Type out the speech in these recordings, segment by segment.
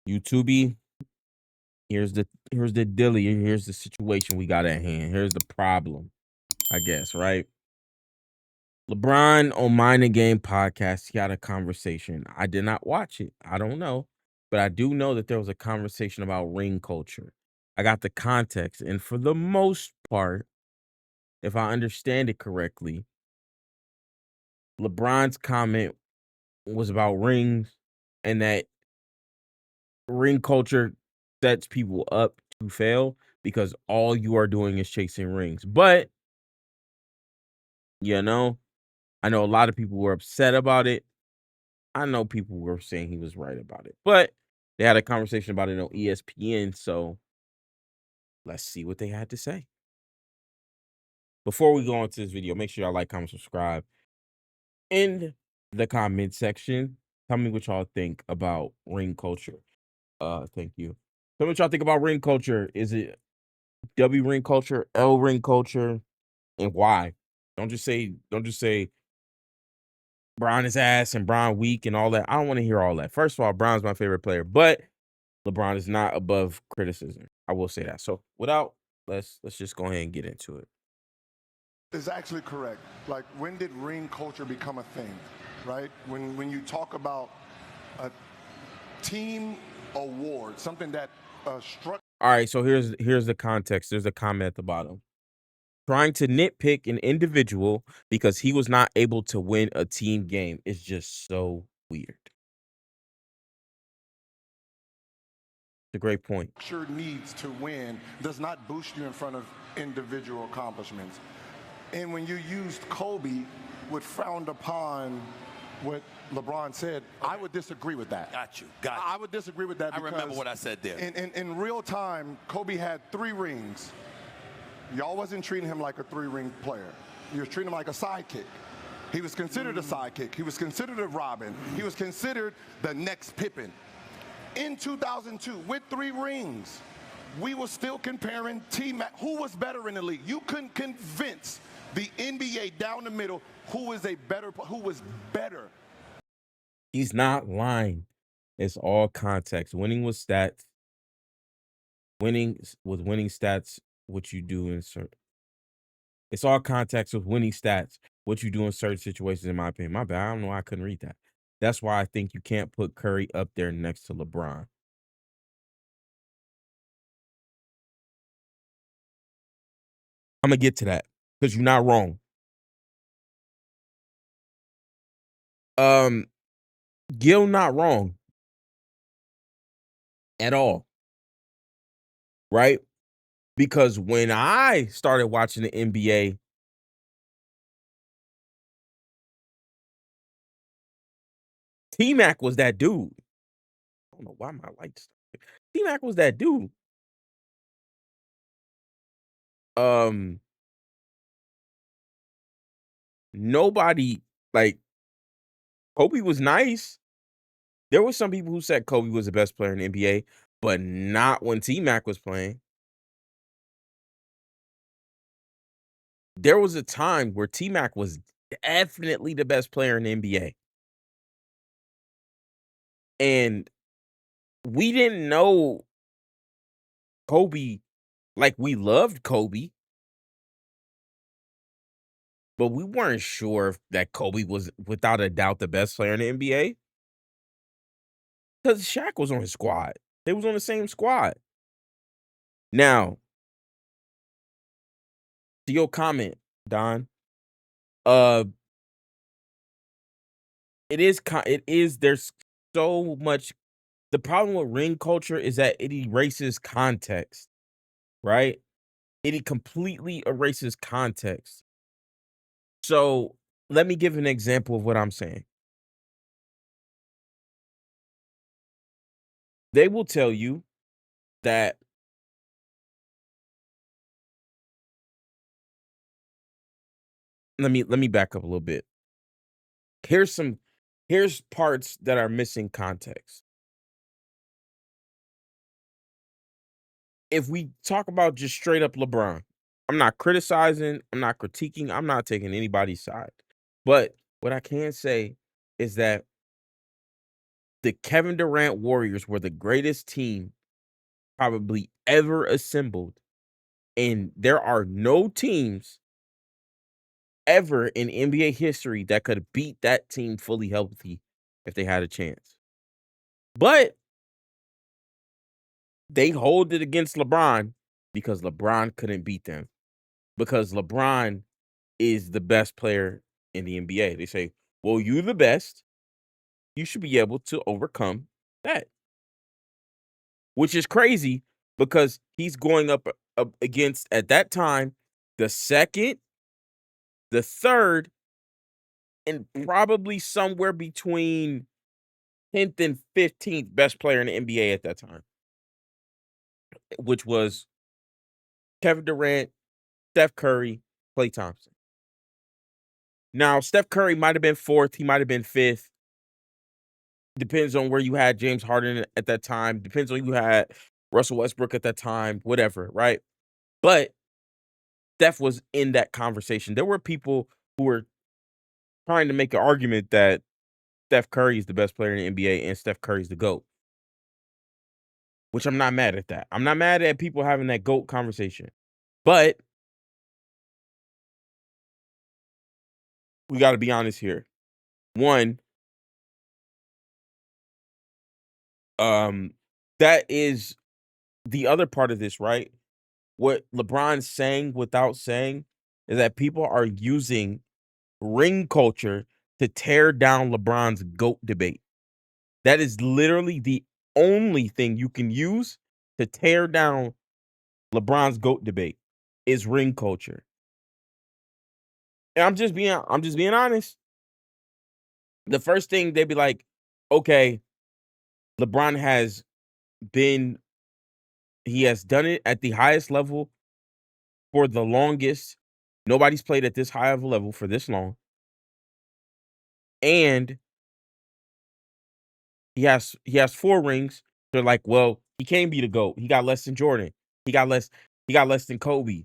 YouTube, here's the dilly, here's the situation we got at hand. Here's the problem, I guess, right? LeBron on Mind the Game podcast, he had a conversation. I did not watch it. I don't know. But I do know that there was a conversation about ring culture. I got the context. And for the most part, if I understand it correctly, LeBron's comment was about rings and that ring culture sets people up to fail because all you are doing is chasing rings. But, you know, I know a lot of people were upset about it. I know people were saying he was right about it. But they had a conversation about it on ESPN. So let's see what they had to say. Before we go into this video, make sure y'all like, comment, subscribe. In the comment section, tell me what y'all think about ring culture. Thank you. Tell me what y'all think about ring culture. Is it W ring culture, L ring culture, and why? Don't just say Bron is ass and Bron weak and all that. I don't want to hear all that. First of all, Bron's my favorite player, but LeBron is not above criticism. I will say that. So without let's just go ahead and get into it. Is actually correct. Like, when did ring culture become a thing, right? When you talk about a team award, something that struck. All right, so here's the context. There's a comment at the bottom. Trying to nitpick an individual because he was not able to win a team game is just so weird. It's a great point. Sure needs to win does not boost you in front of individual accomplishments. And when you used Kobe, would frowned upon what LeBron said, okay, I would disagree with that. Got you. I would disagree with that. I remember what I said there. In real time, Kobe had 3 rings. Y'all wasn't treating him like a 3-ring player. You were treating him like a sidekick. He was considered a sidekick. He was considered a Robin. He was considered the next Pippen. In 2002, with 3 rings, we were still comparing T-Mac. Who was better in the league? You couldn't convince the NBA down the middle who was better. He's not lying. It's all context. Winning with stats. Winning stats, what you do in certain. It's all context with winning stats, what you do in certain situations, in my opinion. My bad. I don't know why I couldn't read that. That's why I think you can't put Curry up there next to LeBron. I'm going to get to that because you're not wrong. Gil not wrong at all. Right? Because when I started watching the NBA, T-Mac was that dude. I don't know why my lights. T-Mac was that dude. Nobody, like, Kobe was nice. There were some people who said Kobe was the best player in the NBA, but not when T-Mac was playing. There was a time where T-Mac was definitely the best player in the NBA. And we didn't know Kobe like we loved Kobe, but we weren't sure that Kobe was without a doubt the best player in the NBA. Because Shaq was on his squad. They was on the same squad. Now, to your comment, Don, it is there's so much. The problem with ring culture is that it erases context, right? It completely erases context. So let me give an example of what I'm saying. They will tell you that let me back up a little bit. Here's parts that are missing context. If we talk about just straight up LeBron, I'm not criticizing, I'm not critiquing, I'm not taking anybody's side. But what I can say is that the Kevin Durant Warriors were the greatest team probably ever assembled, and there are no teams ever in NBA history that could beat that team fully healthy if they had a chance. But they hold it against LeBron because LeBron couldn't beat them. Because LeBron is the best player in the NBA. They say, well, you're the best. You should be able to overcome that, which is crazy because he's going up against, at that time, the second, the third, and probably somewhere between 10th and 15th best player in the NBA at that time, which was Kevin Durant, Steph Curry, Klay Thompson. Now, Steph Curry might have been fourth, he might have been fifth. Depends on where you had James Harden at that time. Depends on you had Russell Westbrook at that time, whatever, right? But Steph was in that conversation. There were people who were trying to make an argument that Steph Curry is the best player in the NBA and Steph Curry's the GOAT, which I'm not mad at that. I'm not mad at people having that GOAT conversation. But we got to be honest here. One, that is the other part of this, right? What LeBron's saying without saying is that people are using ring culture to tear down LeBron's GOAT debate. That is literally the only thing you can use to tear down LeBron's GOAT debate is ring culture. And I'm just being honest. The first thing they'd be like, okay, LeBron been he has done it at the highest level for the longest. Nobody's played at this high of a level for this long. And he has 4 rings. They're like, well, he can't be the GOAT. He got less than Jordan. He got less than Kobe.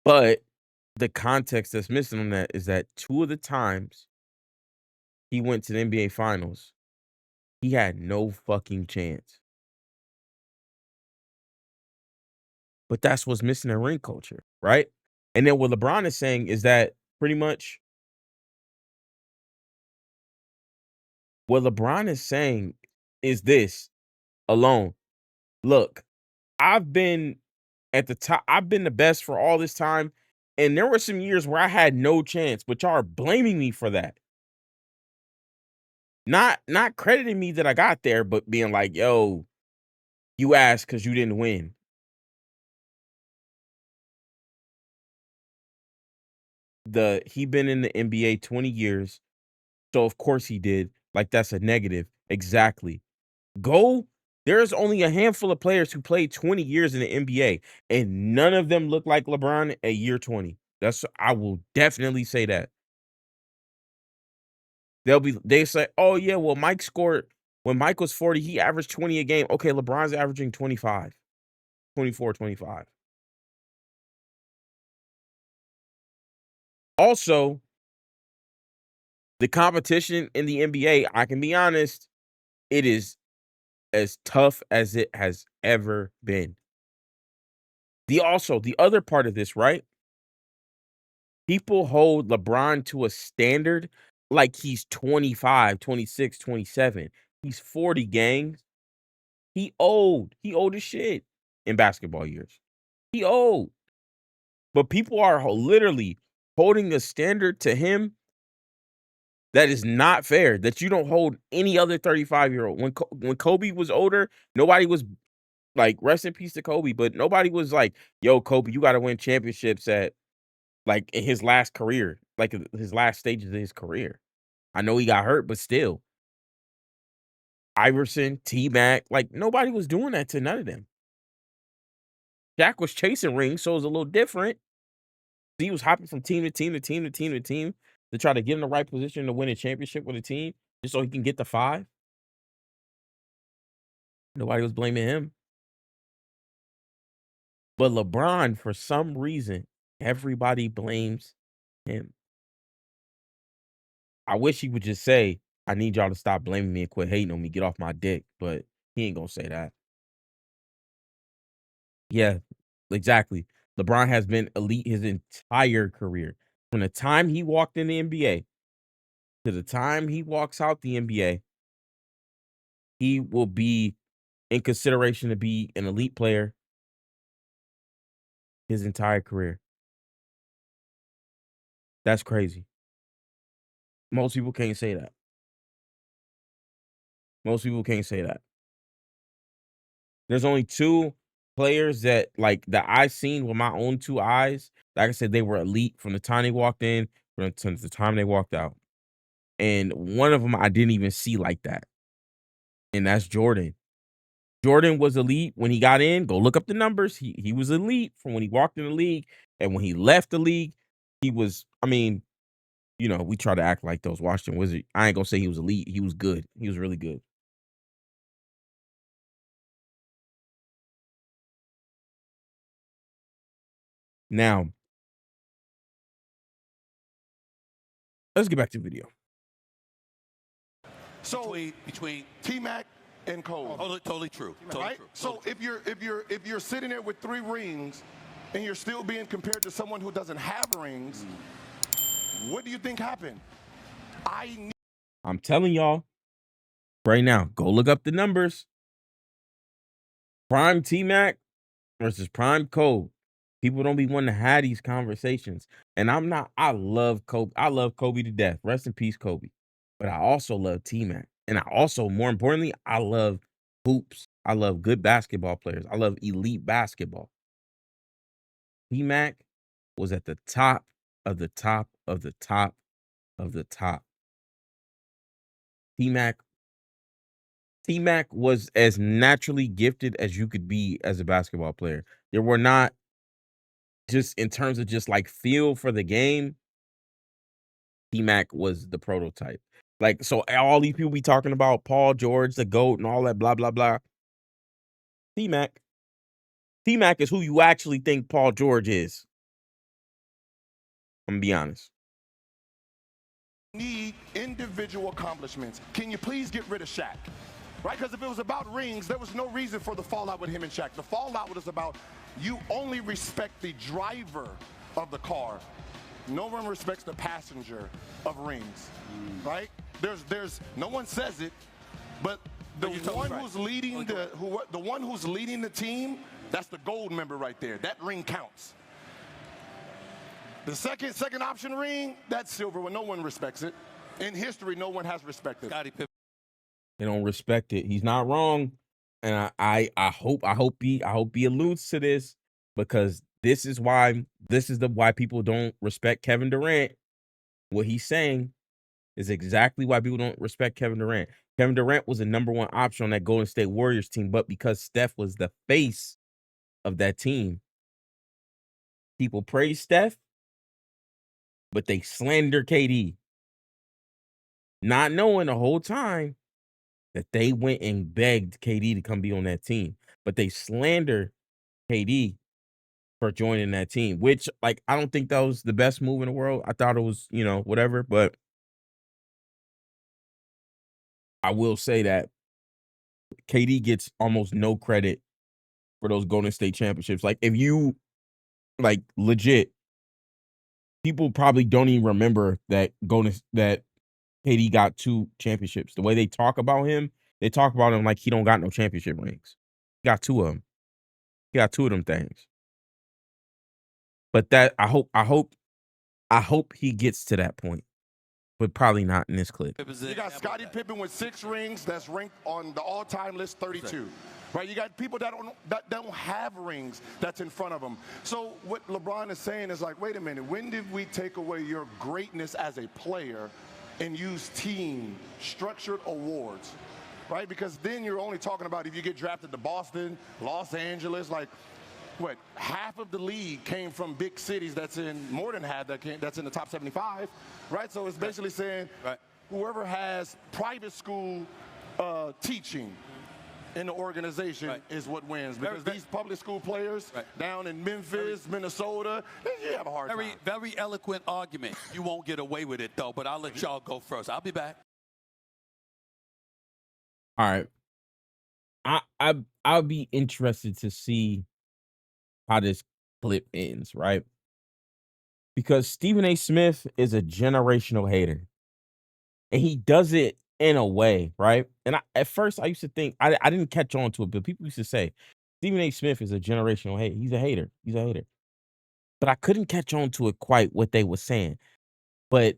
But the context that's missing on that is that 2 of the times he went to the NBA finals, he had no fucking chance. But that's what's missing in ring culture, right? And then what LeBron is saying is that pretty much what LeBron is saying is this alone. Look, I've been at the top. I've been the best for all this time. And there were some years where I had no chance, but y'all are blaming me for that. Not crediting me that I got there, but being like, yo, you asked because you didn't win. He been in the NBA 20 years, so of course he did. Like that's a negative. Exactly. Go. There's only a handful of players who played 20 years in the NBA, and none of them look like LeBron at year 20. I will definitely say that. They say, oh yeah, well, Mike scored when Mike was 40, he averaged 20 a game. Okay, LeBron's averaging 25, 24, 25. Also, the competition in the NBA, I can be honest, it is as tough as it has ever been. The other part of this, right? People hold LeBron to a standard like he's 25, 26, 27. He's 40 gangs. He old. He old as shit in basketball years. He old. But people are literally holding a standard to him that is not fair, that you don't hold any other 35-year-old. When Kobe was older, nobody was like, rest in peace to Kobe, but nobody was like, yo, Kobe, you got to win championships at like in his last career, like his last stages of his career. I know he got hurt, but still. Iverson, T-Mac, like nobody was doing that to none of them. Shaq was chasing rings, so it was a little different. He was hopping from team to team to team to team to team to try to get in the right position to win a championship with a team just so he can get the 5. Nobody was blaming him. But LeBron, for some reason, Everybody blames him. I wish he would just say, "I need y'all to stop blaming me and quit hating on me. Get off my dick." But he ain't gonna say that. Yeah, exactly. LeBron has been elite his entire career. From the time he walked in the NBA to the time he walks out the NBA, he will be in consideration to be an elite player his entire career. That's crazy. Most people can't say that. Most people can't say that. There's only 2 players that, like, that I seen with my own 2 eyes. Like I said, they were elite from the time they walked in, from the time they walked out. And one of them I didn't even see like that, and that's Jordan. Jordan was elite when he got in. Go look up the numbers. He was elite from when he walked in the league, and when he left the league, he was. I mean, we try to act like those Washington Wizards. I ain't gonna say he was elite. He was good. He was really good. Now, let's get back to the video. So between T-Mac and Kobe. totally true. Totally Right? true. So if you're sitting there with 3 rings and you're still being compared to someone who doesn't have rings, what do you think happened? I'm telling y'all right now, go look up the numbers. Prime T-Mac versus Prime Kobe. People don't be wanting to have these conversations. And I love Kobe. I love Kobe to death. Rest in peace, Kobe. But I also love T-Mac. And I also, more importantly, I love hoops. I love good basketball players. I love elite basketball. T-Mac was at the top of the top of the top of the top. T-Mac T-Mac was as naturally gifted as you could be as a basketball player. There were not just in terms of just like feel for the game, T-Mac was the prototype. Like, so all these people be talking about Paul George, the GOAT, and all that blah, blah, blah. T-Mac. T-Mac is who you actually think Paul George is. I'm gonna be honest. Need individual accomplishments. Can you please get rid of Shaq? Right? Because if it was about rings, there was no reason for the fallout with him and Shaq. The fallout was about you only respect the driver of the car. No one respects the passenger of rings. Right? There's no one says it, but the one who's leading the one who's leading the team, that's the gold member right there. That ring counts. The second option ring, that's silver when no one respects it. In history, no one has respected it. They don't respect it. He's not wrong. And I hope he alludes to this, because this is why people don't respect Kevin Durant. What he's saying is exactly why people don't respect Kevin Durant. Kevin Durant was the #1 option on that Golden State Warriors team, but because Steph was the face of that team, people praise Steph, but they slander KD, not knowing the whole time that they went and begged KD to come be on that team. But they slander KD for joining that team, which, like, I don't think that was the best move in the world. I thought it was, whatever. But I will say that KD gets almost no credit for those Golden State championships. Like, if you, like, legit, people probably don't even remember that KD got 2 championships. The way they talk about him, they talk about him like he don't got no championship rings. He got 2 of them. He got 2 of them things. But that I hope he gets to that point, but probably not in this clip. You got Scottie Pippen with 6 rings that's ranked on the all-time list 32. Right? You got people that don't have rings that's in front of them. So what LeBron is saying is like, wait a minute, when did we take away your greatness as a player and use team structured awards? Right? Because then you're only talking about if you get drafted to Boston, Los Angeles, like what, half of the league came from big cities that's in, more than half that's in the top 75, right? So it's basically saying whoever has private school teaching, in the organization is what wins. Because these public school players down in Memphis, Minnesota, they have a hard time. Very eloquent argument. You won't get away with it, though, but I'll let y'all go first. I'll be back. All right. I'll be interested to see how this clip ends, right? Because Stephen A. Smith is a generational hater. And he does it in a way, right? And at first I used to think I didn't catch on to it, but people used to say Stephen A. Smith is a generational hater. He's a hater. He's a hater. But I couldn't catch on to it quite what they were saying. But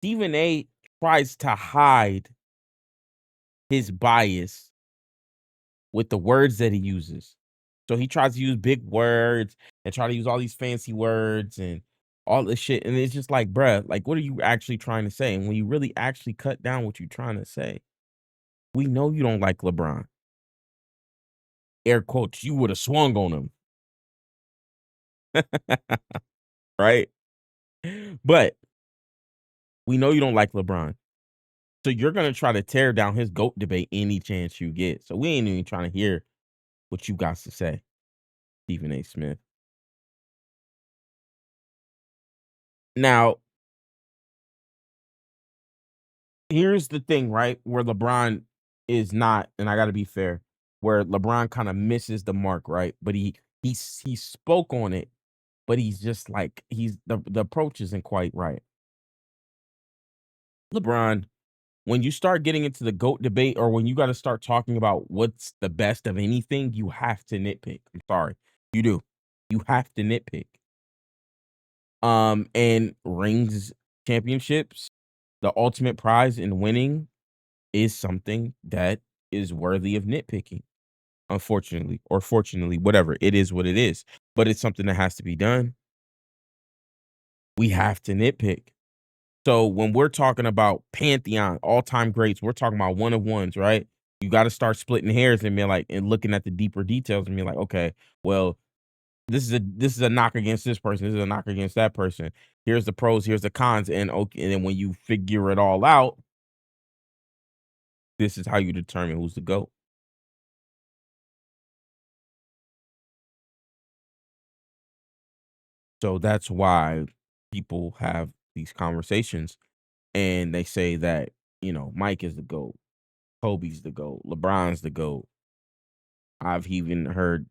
Stephen A. tries to hide his bias with the words that he uses. So he tries to use big words and try to use all these fancy words and all this shit. And it's just like, bruh, like, what are you actually trying to say? And when you really actually cut down what you're trying to say, we know you don't like LeBron. Air quotes, you would have swung on him. Right? But we know you don't like LeBron. So you're going to try to tear down his GOAT debate any chance you get. So we ain't even trying to hear what you got to say, Stephen A. Smith. Now, here's the thing, right? Where LeBron is not, and I got to be fair, where LeBron kind of misses the mark, right? But he spoke on it, but he's just like the approach isn't quite right. LeBron, when you start getting into the GOAT debate or when you got to start talking about what's the best of anything, you have to nitpick. I'm sorry. You do. You have to nitpick. And rings, championships, the ultimate prize in winning is something that is worthy of nitpicking. Unfortunately, or fortunately, whatever. It is what it is. But it's something that has to be done. We have to nitpick. So when we're talking about pantheon, all-time greats, we're talking about one of ones, right? You got to start splitting hairs and be like, and looking at the deeper details and be like, okay, well, this is a knock against this person. This is a knock against that person. Here's the pros, here's the cons, and okay, and then when you figure it all out, this is how you determine who's the GOAT. So that's why people have these conversations and they say that, Mike is the GOAT, Kobe's the GOAT, LeBron's the GOAT. I've even heard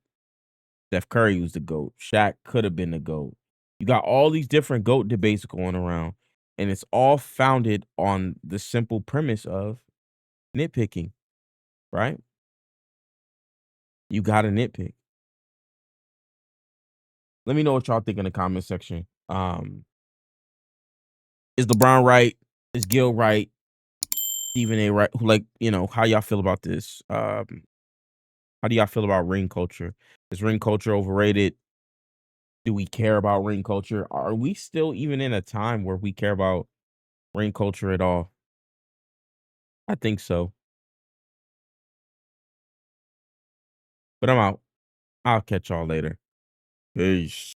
Steph Curry was the GOAT. Shaq could have been the GOAT. You got all these different GOAT debates going around, and it's all founded on the simple premise of nitpicking, right? You got to nitpick. Let me know what y'all think in the comment section. Is LeBron right? Is Gil right? Stephen A. right? How y'all feel about this? How do y'all feel about ring culture? Is ring culture overrated? Do we care about ring culture? Are we still even in a time where we care about ring culture at all? I think so. But I'm out. I'll catch y'all later. Peace.